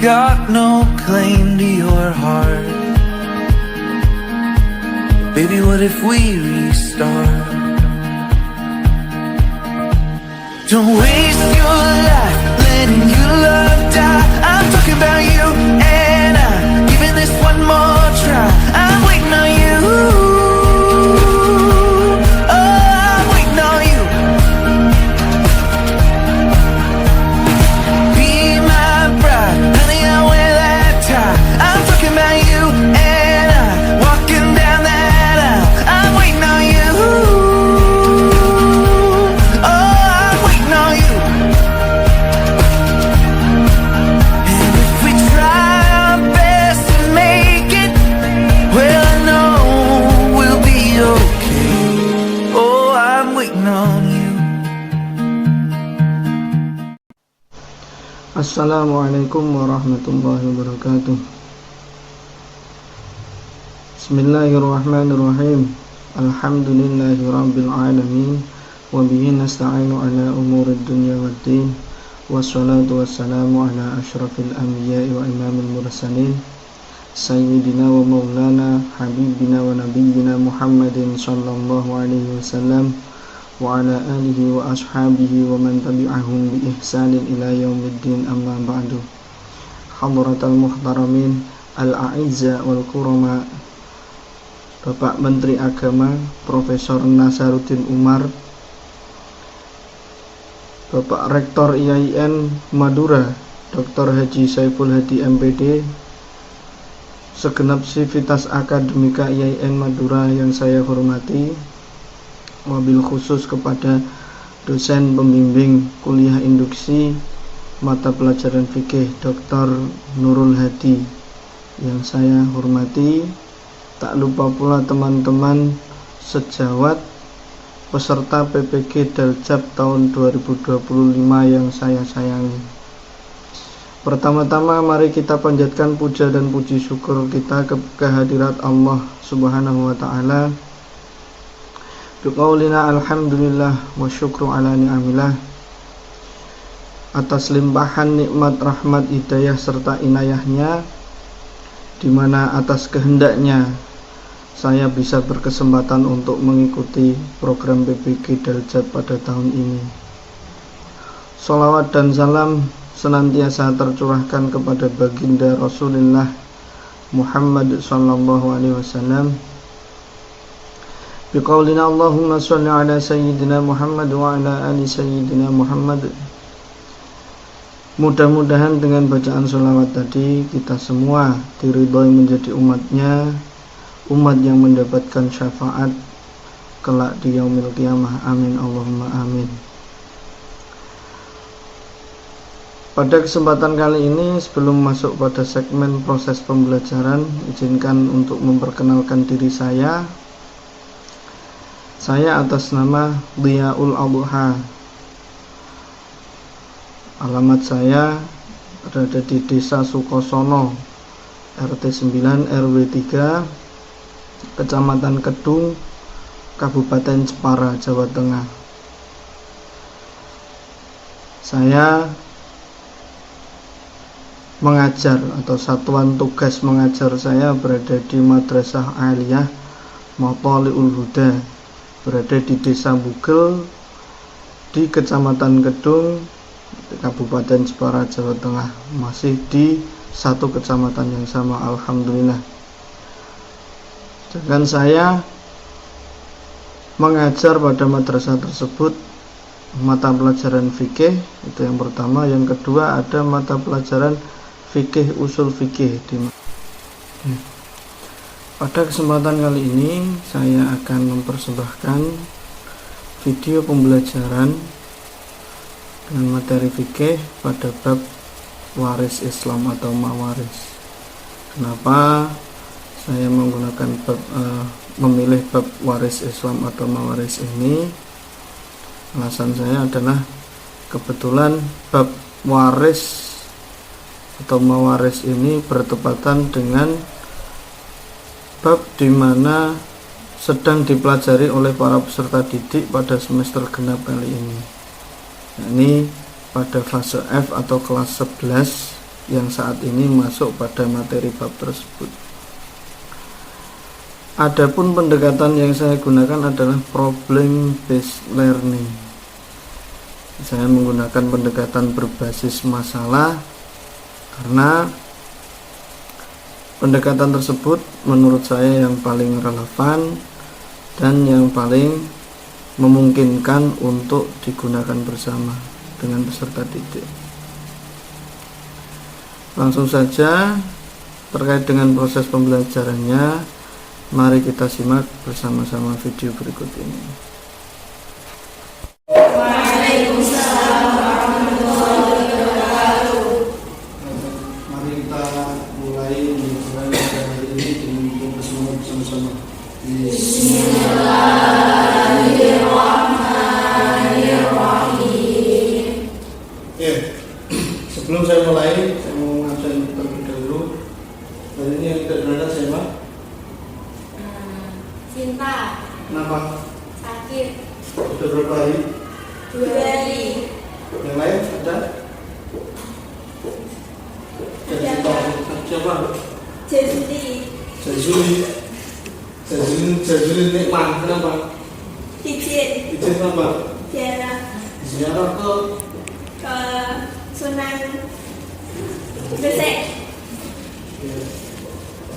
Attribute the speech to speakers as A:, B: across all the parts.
A: got no claim to your heart. Baby, what if we restart? Don't waste your life letting your love die. I'm talking about you and I, giving this one more try. I'm waiting on you. Oh, I'm waiting on you. Be my bride, honey, I'll wear that tie. I'm talking about you and I, walking down that aisle. I'm waiting on you. Oh, I'm waiting on you. And if we try our best to make it, well, I know we'll be okay. Oh, I'm waiting on you.
B: Assalamualaikum warahmatullahi wabarakatuh. Bismillahirrahmanirrahim. Alhamdulillahi rabbil alamin. Wa bihi nasta'inu ala umurid dunya waddin. Wassalatu wassalamu ala ashrafil anbiya'i wa imamil mursalin, Sayyidina wa maulana habibina wa nabiyyina Muhammadin sallallahu alaihi wasallam wa ala alihi wa ashabihi wa man tabi'ahum bi ihsanin ila yaumiddin, amma ba'du. Hadratal muhtaramin al-a'izza wal kurama, Bapak Menteri Agama Profesor Nasaruddin Umar, Bapak Rektor IAIN Madura Dr. Haji Saiful Hadi MPD, segenap sivitas akademika IAIN Madura yang saya hormati, wabil khusus kepada dosen pembimbing kuliah induksi mata pelajaran fikih Dr. Nurul Hadi yang saya hormati. Tak lupa pula teman-teman sejawat peserta PPG Daljab tahun 2025 yang saya sayangi. Pertama-tama mari kita panjatkan puja dan puji syukur kita ke kehadirat Allah Subhanahu wa taala. Biqaulina alhamdulillah wa syukru ala ni'amillah, atas limpahan nikmat, rahmat, hidayah serta inayahnya, dimana atas kehendaknya saya bisa berkesempatan untuk mengikuti program PPG Daljab pada tahun ini. Sholawat dan salam senantiasa tercurahkan kepada baginda Rasulullah Muhammad sallallahu alaihi wasallam. Biqaulina Allahumma sholli ala sayyidina Muhammad wa ala ali sayyidina Muhammad. Mudah-mudahan dengan bacaan sholawat tadi kita semua diridhoi menjadi umatnya, umat yang mendapatkan syafaat kelak di yaumil qiyamah. Amin Allahumma amin. Pada kesempatan kali ini, sebelum masuk pada segmen proses pembelajaran, izinkan untuk memperkenalkan diri saya. Saya atas nama Dhiaul Adha. Alamat saya berada di Desa Sukosono, RT 9 RW 3, Kecamatan Kedung, Kabupaten Jepara, Jawa Tengah. Saya mengajar atau satuan tugas mengajar saya berada di Madrasah Aliyah Mathaliul Huda, berada di Desa Bugel di Kecamatan Kedung, Kabupaten Jepara, Jawa Tengah. Masih di satu kecamatan yang sama, alhamdulillah. Dan saya mengajar pada madrasah tersebut mata pelajaran fikih, itu yang pertama. Yang kedua ada mata pelajaran fikih usul fikih. Pada kesempatan kali ini saya akan mempersembahkan video pembelajaran dengan materi fikih pada bab waris Islam atau mawaris. Kenapa saya menggunakan memilih bab waris Islam atau mawaris ini? Alasan saya adalah kebetulan bab waris atau mawaris ini bertepatan dengan bab di mana sedang dipelajari oleh para peserta didik pada semester genap kali ini. Ini pada fase F atau kelas 11 yang saat ini masuk pada materi bab tersebut. Adapun pendekatan yang saya gunakan adalah problem based learning. Saya menggunakan pendekatan berbasis masalah karena pendekatan tersebut menurut saya yang paling relevan dan yang paling memungkinkan untuk digunakan bersama dengan peserta didik. Langsung saja terkait dengan proses pembelajarannya, mari kita simak bersama-sama video berikut ini.
C: Waalaikumsalam warahmatullahi wabarakatuh.
B: Mari kita mulai pembelajaran pada hari ini dengan berdoa bersama-sama.
C: Bismillahirrahmanirrahim.
B: Oke, sebelum saya mulai, saya mau ngabsen terlebih dahulu. Hari ini yang kita dengarkan siapa?
C: Cinta.
B: Kenapa?
C: Sakit.
B: Sudah berapa hari?
C: 2 hari.
B: Yang lain ada? Siapa?
C: Jadi
B: Jazuli nikmat. Kenapa?
C: izin
B: Izin apa?
C: ziarah
B: Ziarah ke
C: ke Sunan Gresik.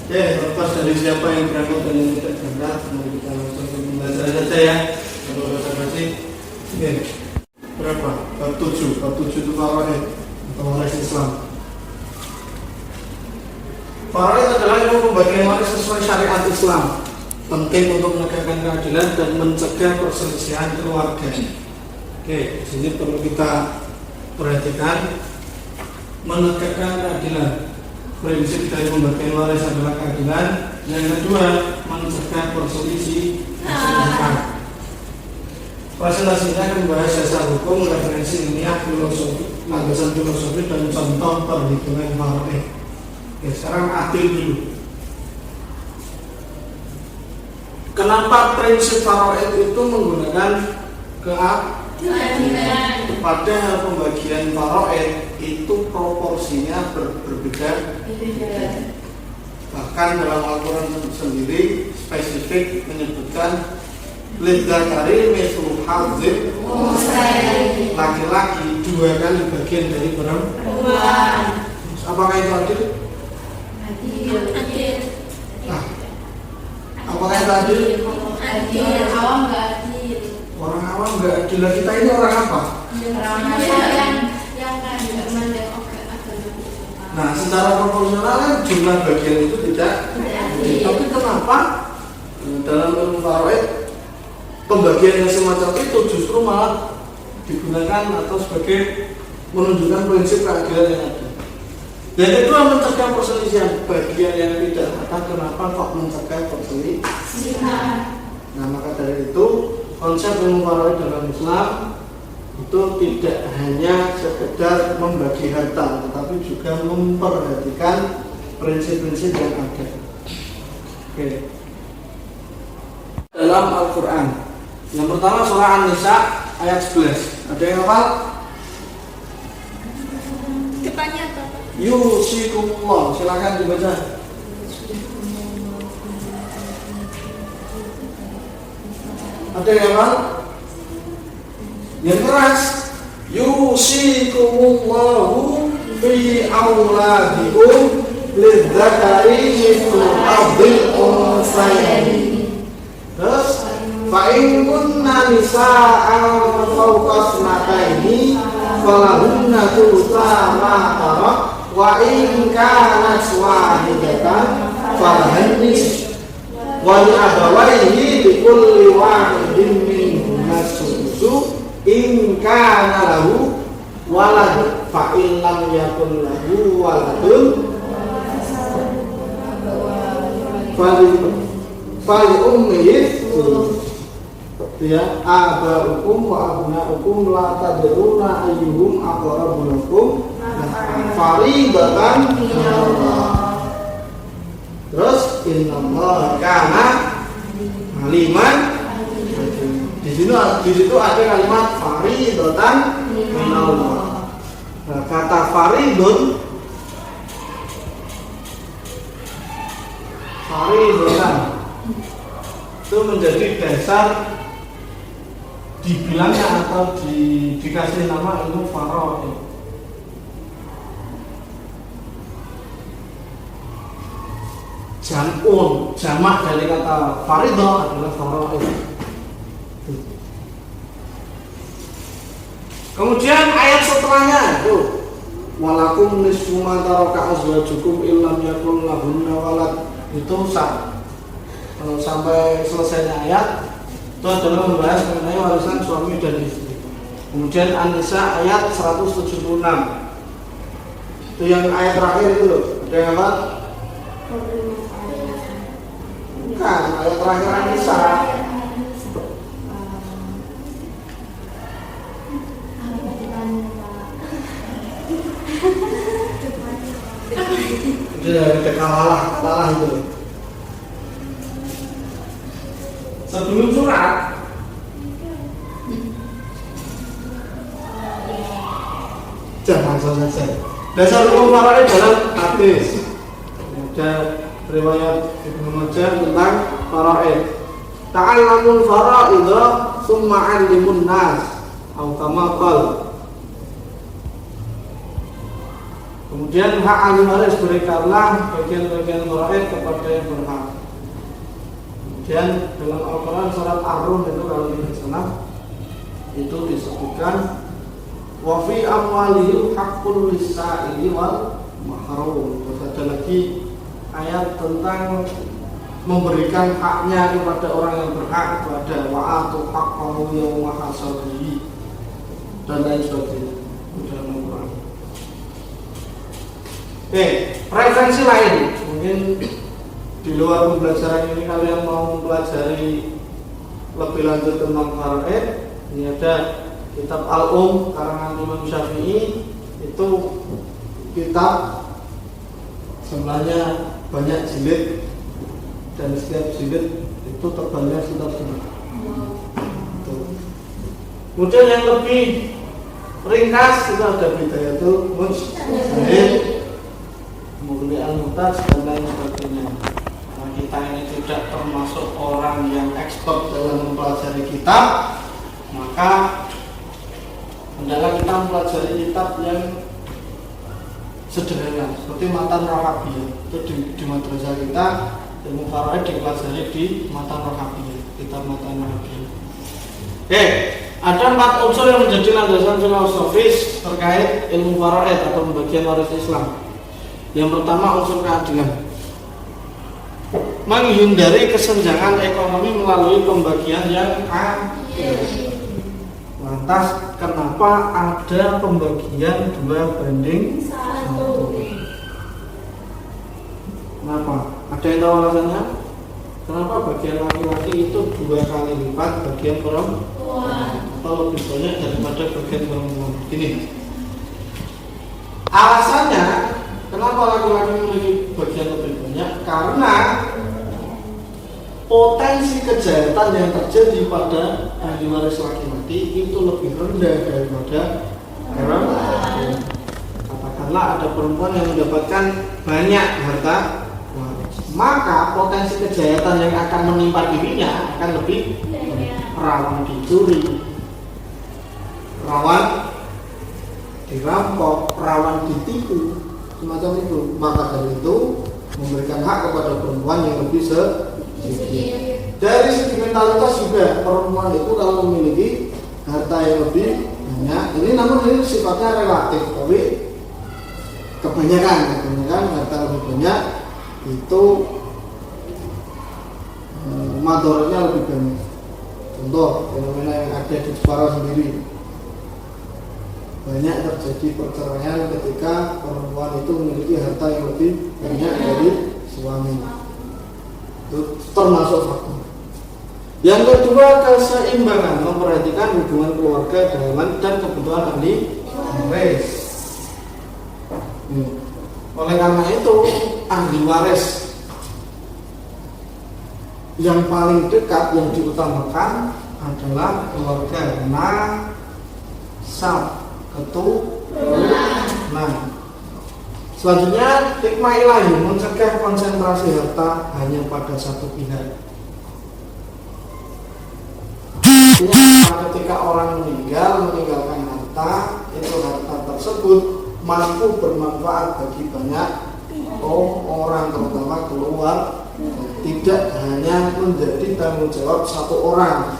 B: Oke, lepas dari siapa yang berangkat dan yang tidak berangkat, mari kita langsung ke pembelajaran saja ya. Kalau basa-basi. Oke. Berapa? Bab 7. Bab 7 itu faraid atau waris Islam. Faraid adalah ilmu pembagian waris sesuai syariat Islam. Penting untuk menegakkan keadilan dan mencegah perselisihan keluarga. Oke, di sini perlu kita perhatikan menegakkan keadilan. Prinsip dari pembagian waris adalah keadilan. Yang kedua, mencegah perselisihan. Presentasinya akan membahas dasar hukum, referensi ilmiah, filosofi, landasan filosofi, dan contoh perhitungan faraid. Oke, sekarang adil dulu. Kenapa prinsip faraid itu menggunakan
C: Keadilan.
B: padahal pembagian faraid itu proporsinya berbeda. Bahkan dalam Al-Quran sendiri spesifik menyebutkan lidzakari mithlu hadzil unsayyaini, laki-laki 2 kali bagian dari perempuan. Apakah itu adil?
C: Adil.
B: Nah, apakah itu adil?
C: Adil. Awam nggak adil.
B: Orang awam nggak adil. Kita ini orang apa?
C: Orang yang kan nggak mandang agama.
B: Nah, secara proporsional kan jumlah bagian itu tidak adil. Tapi kenapa dalam ilmu faraid pembagian yang semacam itu justru malah digunakan atau sebagai menunjukkan prinsip keadilan yang ada. Yang kedua, mencegah perselisihan. Bagian yang tidak ada, kenapa kok mencegah perselisihan? Nah, maka dari itu konsep ilmu faraid dalam Islam itu tidak hanya sekedar membagi harta, tetapi juga memperhatikan prinsip-prinsip yang ada. Oke. Dalam Al-Quran, yang pertama surah An-Nisa ayat 11. Ada yang hafal?
C: Depannya apa?
B: Yusikumullah, silakan dibaca. Ada yang hafal? Yang keras. Yusikumullahu fi auladikum lidzakari mithlu hadzil unsayyaini. Terus fa'in kunna nisa'an fawqa thnataini falahunna thulutsa ma tarak wa in kanat wahidatan falahan nisf wa li abawayhi likulli wahidin minhuma sudsu in kana lahu walad fa in lam yakun lahu waladun fali ummihi ya abaukum wa abnaukum la tadruna ayyuhum aqrabu lakum faridatan minallah. Terus innallaha kana aliman. Di situ ada kalimat faridatan minallah. Nah, kata faridun
D: dasar dibilangnya atau dikasih nama ilmu faraid. Jamak dari kata faridah adalah faraid. Kemudian ayat setelahnya itu walakum nisfu ma taraka azwajukum illam yakul lahunna walad, itu sampai selesainya ayat itu adalah membahas mengenai warisan suami dan istri. Kemudian An-Nisa ayat 176, itu yang ayat terakhir itu loh. Ada yang apa? Bukan, ayat terakhir An-Nisa. Itu dari kalah itu. Sebelum surat jangan selesai. Dasar hukum faraid dalam hadis. Ada riwayat Ibnu Majah tentang faraid. Ta'allamul faraidha summa 'allimun nas atau kama qala. Kemudian hak ahli waris berikanlah bagian-bagian faraid kepada yang berhak. Kemudian dalam Al-Quran surat Ar-Rum itu kalau di sana itu disebutkan wa fi amwalihim haqqul lis-sa'ili wal mahrum. Terus ada lagi ayat tentang memberikan haknya kepada orang yang berhak, kepada wa'atu haqqahu yawma hasadihi dan lain sebagainya dalam Al-Quran. Referensi lain mungkin di luar pembelajaran ini kalian mau mempelajari lebih lanjut tentang faraid, ini ada kitab Al-Um karangan Imam Syafi'i. Itu kitab sebenarnya banyak jilid dan setiap jilid itu tebalnya sekitar segini. Kemudian yang lebih ringkas itu ada Bidayatul Mujtahid, Mughni Al-Muhtaj dan lain sebagainya. Nah, kita ini tidak termasuk orang yang expert dalam mempelajari kitab, maka hendaklah kita mempelajari kitab yang sederhana seperti Matan Rahabiyah. Itu di madrasah kita ilmu faraid dipelajari di Matan Rahabiyah, kitab Matan Rahabiyah. Ada 4 unsur yang menjadi landasan filosofis terkait ilmu faraid atau pembagian waris Islam. Yang pertama unsur keadilan, menghindari kesenjangan ekonomi melalui pembagian yang adil. Lantas kenapa ada pembagian 2:1? Kenapa? Ada yang tahu alasannya? Kenapa bagian laki-laki itu 2 kali lipat bagian perempuan atau lebih banyak daripada bagian perempuan? Gini, alasannya kenapa laki-laki memiliki bagian lebih banyak? Karena potensi kejahatan yang terjadi pada ahli waris laki-laki itu lebih rendah daripada perempuan. Katakanlah ada perempuan yang mendapatkan banyak harta waris, maka potensi kejahatan yang akan menimpa dirinya akan lebih rawan dicuri, rawan dirampok, rawan ditipu, semacam itu. Maka dari itu memberikan hak kepada perempuan yang lebih sedikit. Dari segi mentalitas juga perempuan itu kalau memiliki harta yang lebih banyak, ini namun ini sifatnya relatif, tapi kebanyakan harta lebih banyak itu madorotnya lebih banyak. Contoh fenomena yang ada di Jepara sendiri, banyak terjadi perceraian ketika perempuan itu memiliki harta yang lebih banyak dari suami. Itu termasuk faktor. Yang kedua, keseimbangan, memperhatikan hubungan keluarga dan kebutuhan ahli waris. Oleh karena itu ahli waris yang paling dekat yang diutamakan adalah keluarga nasab, keturunan. Selanjutnya, hikmah ilahi mencegah konsentrasi harta hanya pada satu pihak. Artinya ketika orang meninggalkan harta, itu harta tersebut mampu bermanfaat bagi banyak orang, terutama keluar, tidak hanya menjadi tanggung jawab satu orang.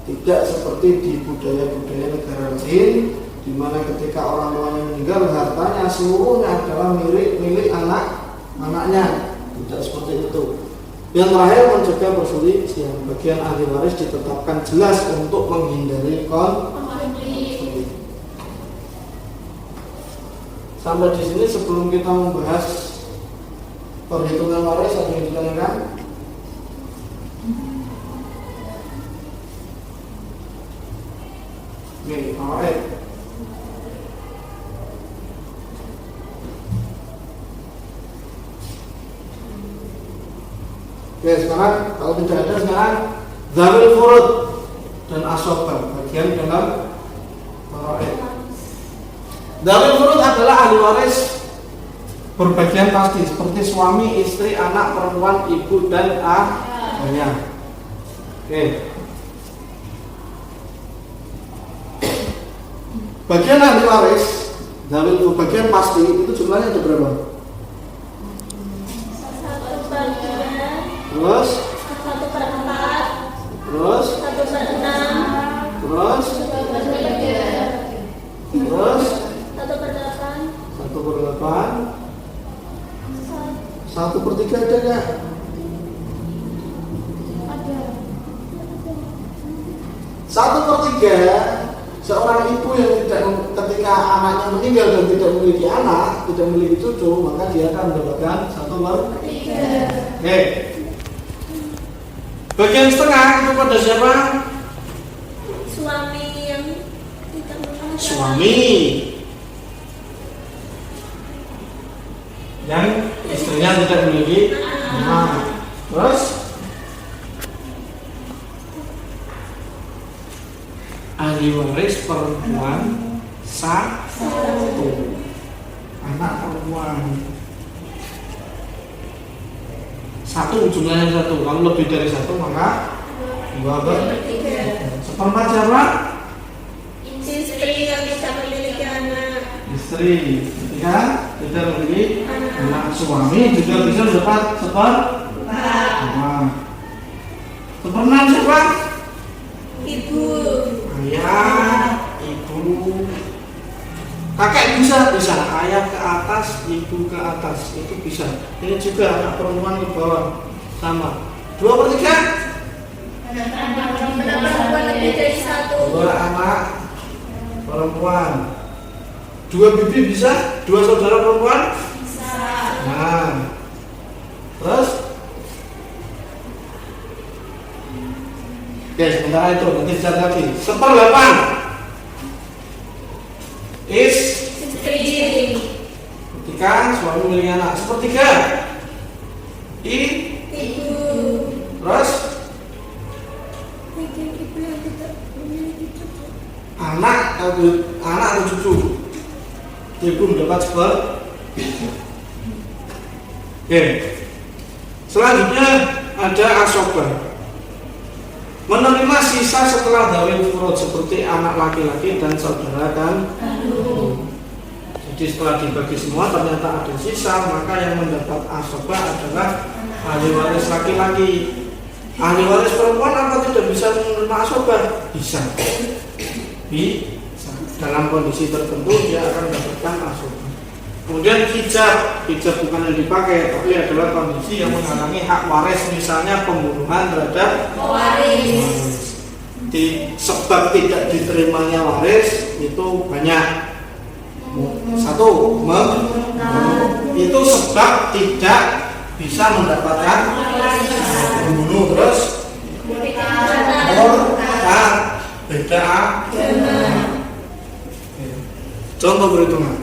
D: Tidak seperti di budaya-budaya negara lain, di mana ketika orang tuanya meninggal, hartanya seluruhnya adalah milik anaknya. Tidak seperti itu. Yang terakhir, mencegah perselisihan. Bagian ahli waris ditetapkan jelas untuk menghindari konflik. Sampai di sini sebelum kita membahas perhitungan waris, ada yang ditanyakan? Oke, alright. Oke, sekarang kalau tidak ada, sekarang dzawil furud dan asobah, bagian dalam faraid. Dzawil furud adalah ahli waris berbagian pasti, seperti suami, istri, anak, perempuan, ibu, dan ayah. Oke. Bagian ahli waris, dzawil bagian pasti itu jumlahnya ada berapa? Terus
C: 1/4,
D: terus
C: 1/6,
D: terus
C: 1/8,
D: 1/8, 1/3 ada nggak?
C: ada
D: 1/3 seorang ibu yang tidak, ketika anaknya meninggal dan tidak memiliki anak, tidak memiliki cucu, maka dia akan mendapatkan 1/3. Oke. Bagian setengah itu pada siapa?
C: suami yang tidak memiliki
D: Suami yang istrinya tidak memiliki anak. Terus ahli waris perempuan satu, anak perempuan satu, jumlahnya satu. Kalau lebih dari satu maka 2/3. Seperempat siapa?
C: istri yang tidak memiliki anak.
D: Istri. Ketika tidak memiliki anak, suami juga bisa dapat seperempat. Seperempat siapa?
C: Ibu,
D: Ayah, ibu, kakek bisa, ayah ke atas, ibu ke atas, itu bisa. Ini juga anak perempuan ke bawah, sama. 2/3.
C: perempuan lebih dari 1.
D: 2 anak perempuan, 2 bibi bisa, 2 saudara perempuan. Nah, terus, oke, sementara itu nanti dicatat lagi. 1/8
C: Istri,
D: ketika suami memiliki anak. 1/3
C: ibu,
D: terus
C: bagian ibu yang tidak memiliki cucu.
D: anak atau cucu, ibu mendapat Oke. Selanjutnya ada asobah, menerima sisa setelah dzawil furud, seperti anak laki-laki dan saudara kandung. Jadi setelah dibagi semua ternyata ada sisa, maka yang mendapat asobah adalah ahli waris laki-laki. Ahli waris perempuan apa tidak bisa menerima asobah? Bisa. Dalam kondisi tertentu dia akan mendapatkan asobah. Kemudian hijab bukan yang dipakai, tapi adalah kondisi yang menghalangi hak waris, misalnya pembunuhan terhadap waris. Di sebab tidak diterimanya waris itu banyak. 1, itu sebab tidak bisa mendapatkan pembunuh. Terus beda. Contoh perhitungan.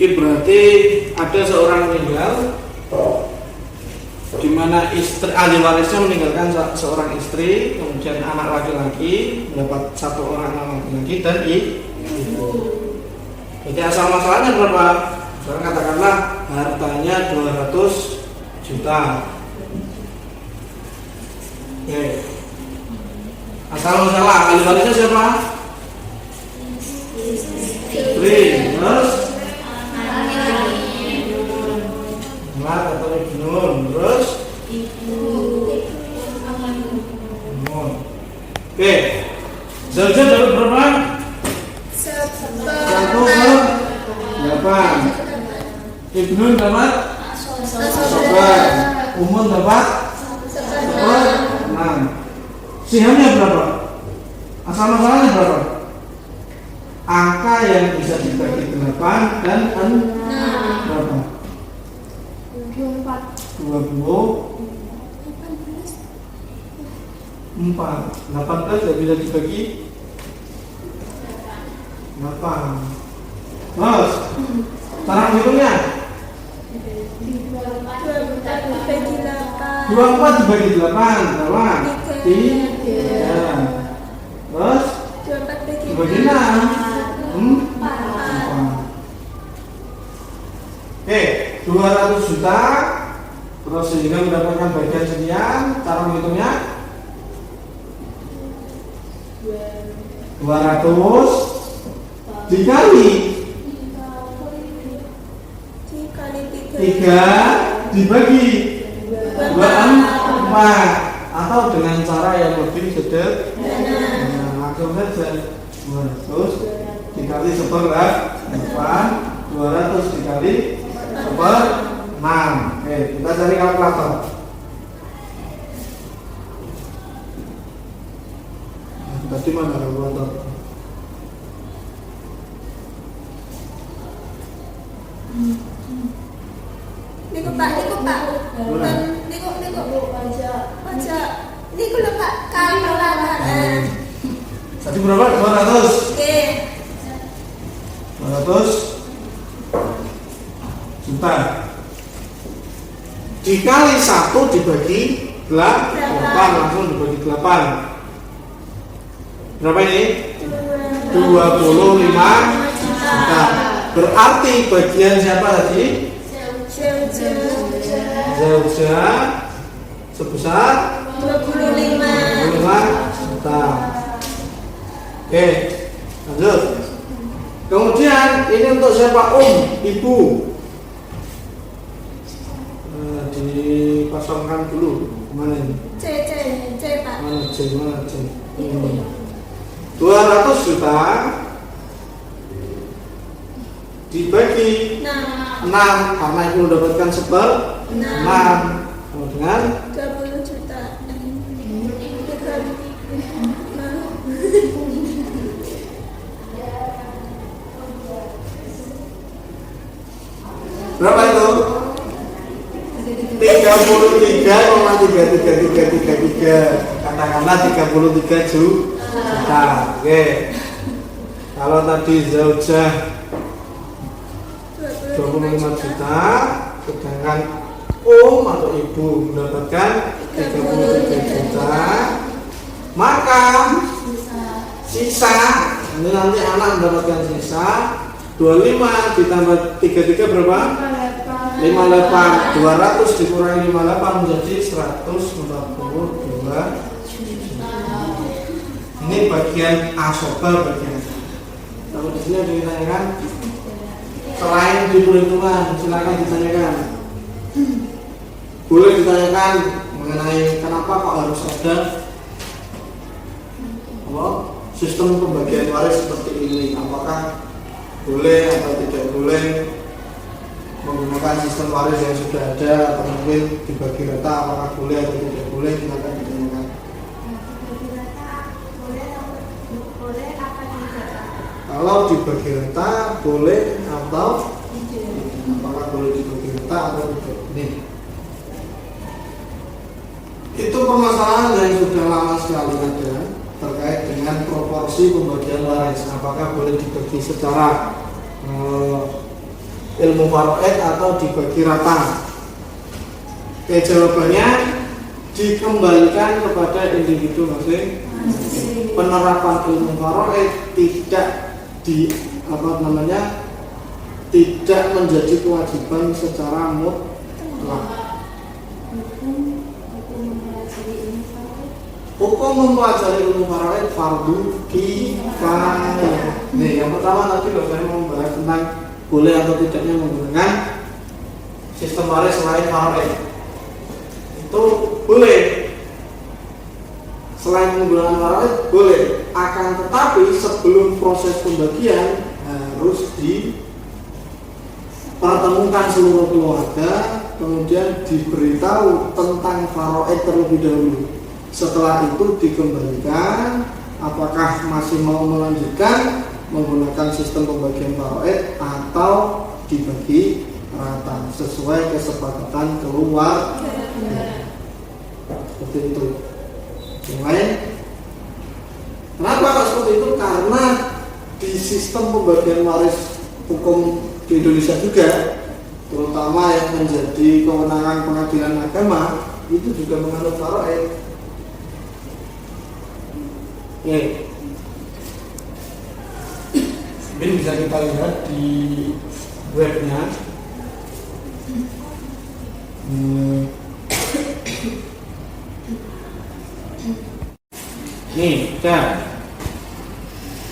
D: Ini berarti ada seorang meninggal, di mana istri ahli warisnya meninggalkan seorang istri, kemudian anak laki-laki mendapat 1 orang anak laki-laki dan ibu. Jadi asal masalahnya berapa? Sekarang katakanlah hartanya 200 juta. Oke. Asal masalah ahli warisnya siapa? Istri. Terus Mat atau Ibnun. Terus Ibnun. Oke. Zaujah dapat berapa? 1/8. Ibnun dapat 1/4. Umun dapat 1/6. Sihamnya berapa? Asal masalahnya berapa? Angka yang bisa dibagi 8 dan 6 berapa? 24. 18 tidak bisa dibagi 8. Terus cara menghitungnya 24 dibagi 8 berapa? 3. Terus dibagi 6 4. Oke, 200 juta. Terus sehingga mendapatkan bagian sekian. Cara menghitungnya 200 dikali 3 dibagi 24, atau dengan cara yang lebih sederhana, langsung saja 200 dikali 1/8, 200 dikali 1/6. Oke, kita cari kalkulator. Tadi mana kalkulator?
E: Niku Pak. Niku lho Pak, kalkulator.
D: Tadi berapa? 200.
E: Oke.
D: 200 juta dikali 1 dibagi 8, langsung dibagi 8. Berapa ini? 25 juta. Berarti bagian siapa tadi? Zaujah sebesar 25 juta. Oke, lanjut. Kemudian ini untuk siapa? Ibu. Dipasangkan dulu. Kemana ini?
E: C Pak.
D: Mana C? Ini 200 juta dibagi 6 karena itu mendapatkan 1/6. Kemudian
E: 20 juta.
D: berapa itu? 33,3333. Katakanlah 33 juta. Oke. Kalau tadi zaujah 25 juta, sedangkan atau ibu mendapatkan 33 juta, maka sisa ini nanti anak mendapatkan sisa 25 ditambah 33 berapa? 58. 200 dikurangi 58 menjadi 142 juta. Ini bagian asoba bagian. Lalu di sini ada ditanyakan selain di perhitungan, silakan ditanyakan. Boleh ditanyakan mengenai kenapa kok harus ada sistem pembagian waris seperti ini. Apakah boleh atau tidak boleh menggunakan sistem waris yang sudah ada, atau mungkin dibagi rata, apakah boleh atau tidak boleh, silakan ditanyakan. Kalau dibagi rata boleh atau apakah boleh dibagi rata atau tidak? Nih, itu permasalahan yang sudah lama sekali ada terkait dengan proporsi pembagian waris. Apakah boleh dibagi secara ilmu faraid atau dibagi rata? Oke, jawabannya dikembalikan kepada individu masing. Penerapan ilmu faraid tidak tidak menjadi kewajiban secara mutlak. Hukum mempelajari ilmu faraid fardu kifayah. Nih, yang pertama tadi loh, saya mau membahas tentang boleh atau tidaknya menggunakan sistem waris selain faraid. Itu boleh. Selain menggunakan faraid boleh. Akan tetapi sebelum proses pembagian harus dipertemukan seluruh keluarga, kemudian diberitahu tentang faraid terlebih dahulu. Setelah itu dikembalikan apakah masih mau melanjutkan menggunakan sistem pembagian faraid atau dibagi rata sesuai kesepakatan keluarga. Seperti itu. Yang lain, kenapa harus seperti itu? Karena di sistem pembagian waris hukum di Indonesia juga, terutama yang menjadi kewenangan pengadilan agama, itu juga menganut faraid. Oke. Ini bisa kita lihat di webnya. Nih,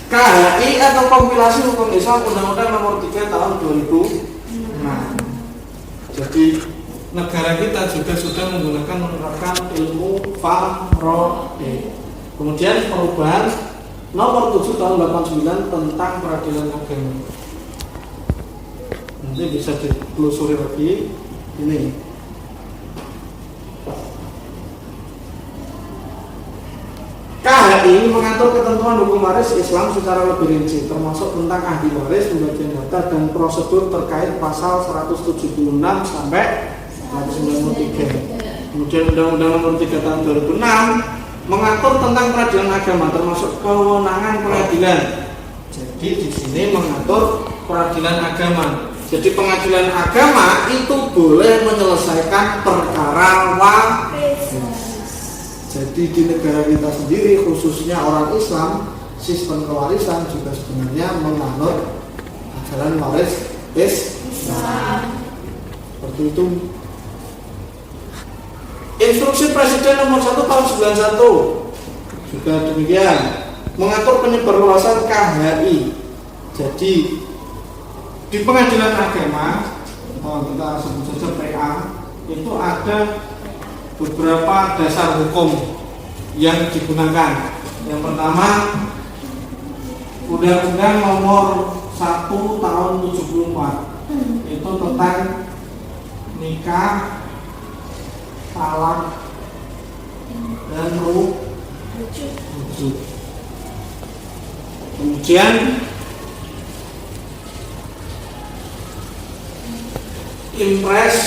D: KHI atau kompilasi hukum Islam Undang-Undang Nomor 3 Tahun 2006. Jadi negara kita juga sudah menerapkan ilmu faraid. Kemudian perubahan Nomor 7 Tahun 89 tentang peradilan agama. Nanti bisa ditelusuri lagi. Ini. KHI mengatur ketentuan hukum waris Islam secara lebih rinci, termasuk tentang ahli waris, pembagian data, dan prosedur terkait pasal 176 sampai 193. Kemudian Undang-Undang Nomor 3 Tahun 2006 mengatur tentang peradilan agama, termasuk kewenangan pengadilan. Jadi di sini mengatur peradilan agama. Jadi pengadilan agama itu boleh menyelesaikan perkara waris. Jadi di negara kita sendiri, khususnya orang Islam, sistem kewarisan juga sebenarnya menganut ajaran waris Islam. Seperti itu. Instruksi Presiden Nomor 1 Tahun 91 juga demikian, mengatur penyebarluasan KHI. Jadi di pengadilan agama, atau kita sebut saja PA, itu ada beberapa dasar hukum yang digunakan. Yang pertama, Undang-Undang Nomor 1 Tahun 74, itu tentang nikah, talak, dan rujuk. Kemudian Impres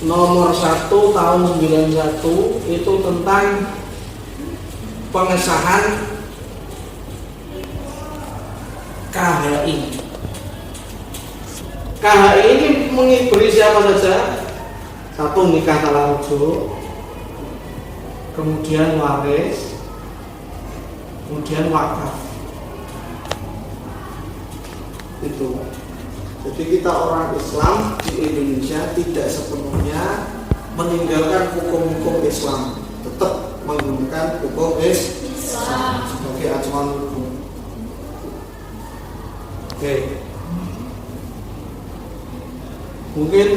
D: Nomor 1 Tahun 91 itu tentang pengesahan KHI. KHI ini mengiberi siapa saja? Satu, nikah talak rujuk, kemudian waris, kemudian wakaf. Itu. Jadi kita orang Islam di Indonesia tidak sepenuhnya meninggalkan hukum-hukum Islam, tetap menggunakan hukum Islam sebagai acuan hukum. Oke. Mungkin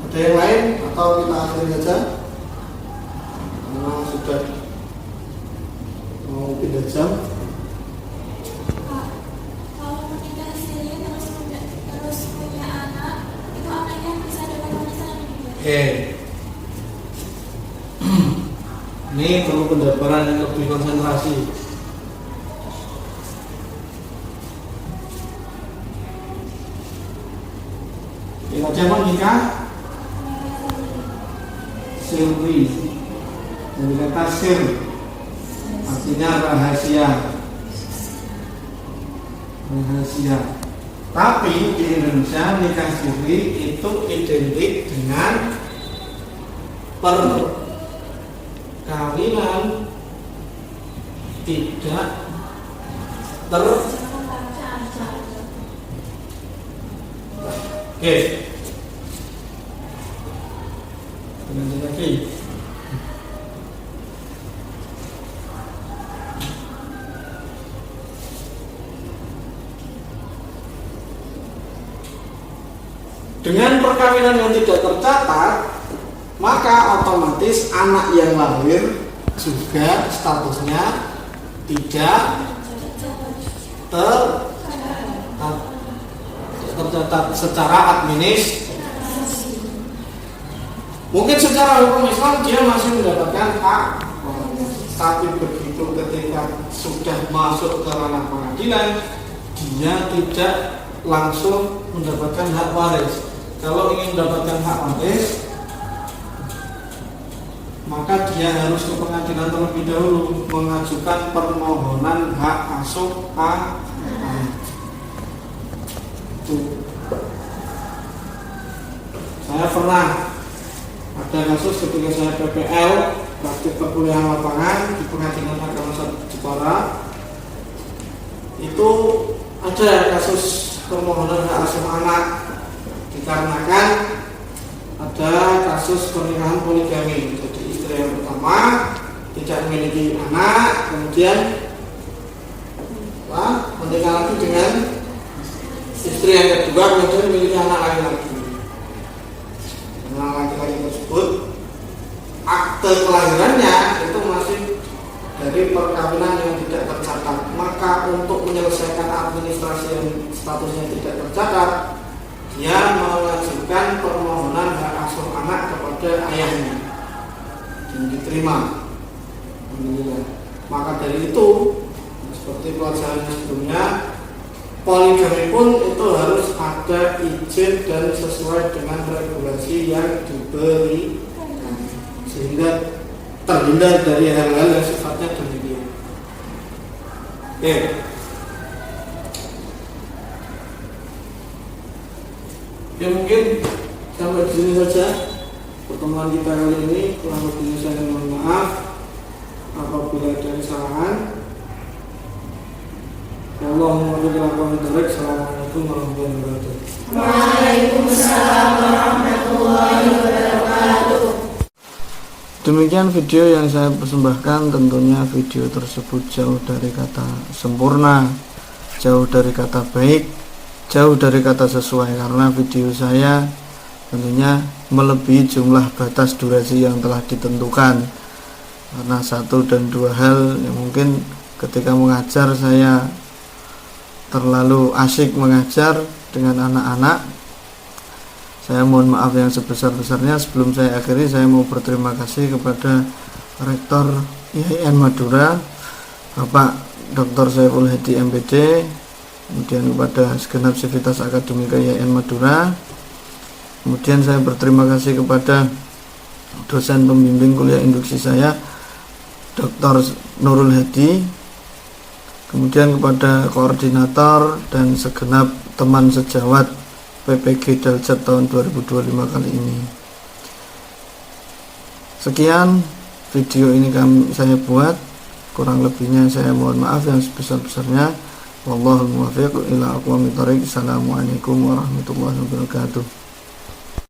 D: ada yang lain atau kita akhiri saja? Karena sudah mau pindah jam. Ini perlu pendaparan yang lebih konsentrasi. Kita coba nikah sirri, dari kata sir artinya rahasia. Tapi di Indonesia nikah siri itu identik dengan perkawinan tidak Oke. Lanjut lagi. Dengan perkawinan yang tidak tercatat, maka otomatis anak yang lahir juga statusnya tidak tercatat secara administratif. Mungkin secara hukum Islam dia masih mendapatkan hak, tapi begitu ketika sudah masuk ke ranah pengadilan, dia tidak langsung mendapatkan hak waris. Kalau ingin mendapatkan hak waris, maka dia harus ke pengadilan terlebih dahulu mengajukan permohonan hak asuh anak. Saya pernah ada kasus ketika saya PPL praktik perkuliahan lapangan di Pengadilan Agama 1 Jepara. Itu ada kasus permohonan hak asuh anak dikarenakan ada kasus pernikahan poligami. Jadi istri yang pertama tidak memiliki anak, kemudian menikah lagi dengan istri yang kedua, kemudian memiliki anak laki-laki. Anak laki-laki tersebut akte kelahirannya itu masih dari perkawinan yang tidak tercatat. Maka untuk menyelesaikan administrasi yang statusnya tidak tercatat, dia mengajukan permohonan hak asuh anak kepada ayahnya dan diterima. Maka dari itu, seperti pelajaran sebelumnya, poligami pun itu harus ada izin dan sesuai dengan regulasi yang diberikan, sehingga terhindar dari hal-hal yang sifatnya demikian. Oke. Ya mungkin sampai di sini saja pertemuan kita kali ini. Kurang lebihnya saya mohon maaf apabila ada kesalahan. Allahumma barik. Assalamualaikum warahmatullahi wabarakatuh.
C: Waalaikumsalam warahmatullahi wabarakatuh.
B: Demikian video yang saya persembahkan. Tentunya video tersebut jauh dari kata sempurna, jauh dari kata baik, jauh dari kata sesuai, karena video saya tentunya melebihi jumlah batas durasi yang telah ditentukan. Karena satu dan dua hal yang mungkin ketika mengajar saya terlalu asyik mengajar dengan anak-anak. Saya mohon maaf yang sebesar-besarnya. Sebelum saya akhiri, saya mau berterima kasih kepada Rektor IAIN Madura, Bapak Dr. Saiful Hadi MPD, kemudian kepada segenap sivitas akademika IAIN Madura. Kemudian saya berterima kasih kepada dosen pembimbing kuliah induksi saya, Dr. Nurul Hadi, kemudian kepada koordinator dan segenap teman sejawat PPG Daljat tahun 2025 kali ini. Sekian video ini saya buat, kurang lebihnya saya mohon maaf yang sebesar-besarnya. Wallahul muwaffiq ila aqwamit thoriq. Assalamualaikum warahmatullahi wabarakatuh.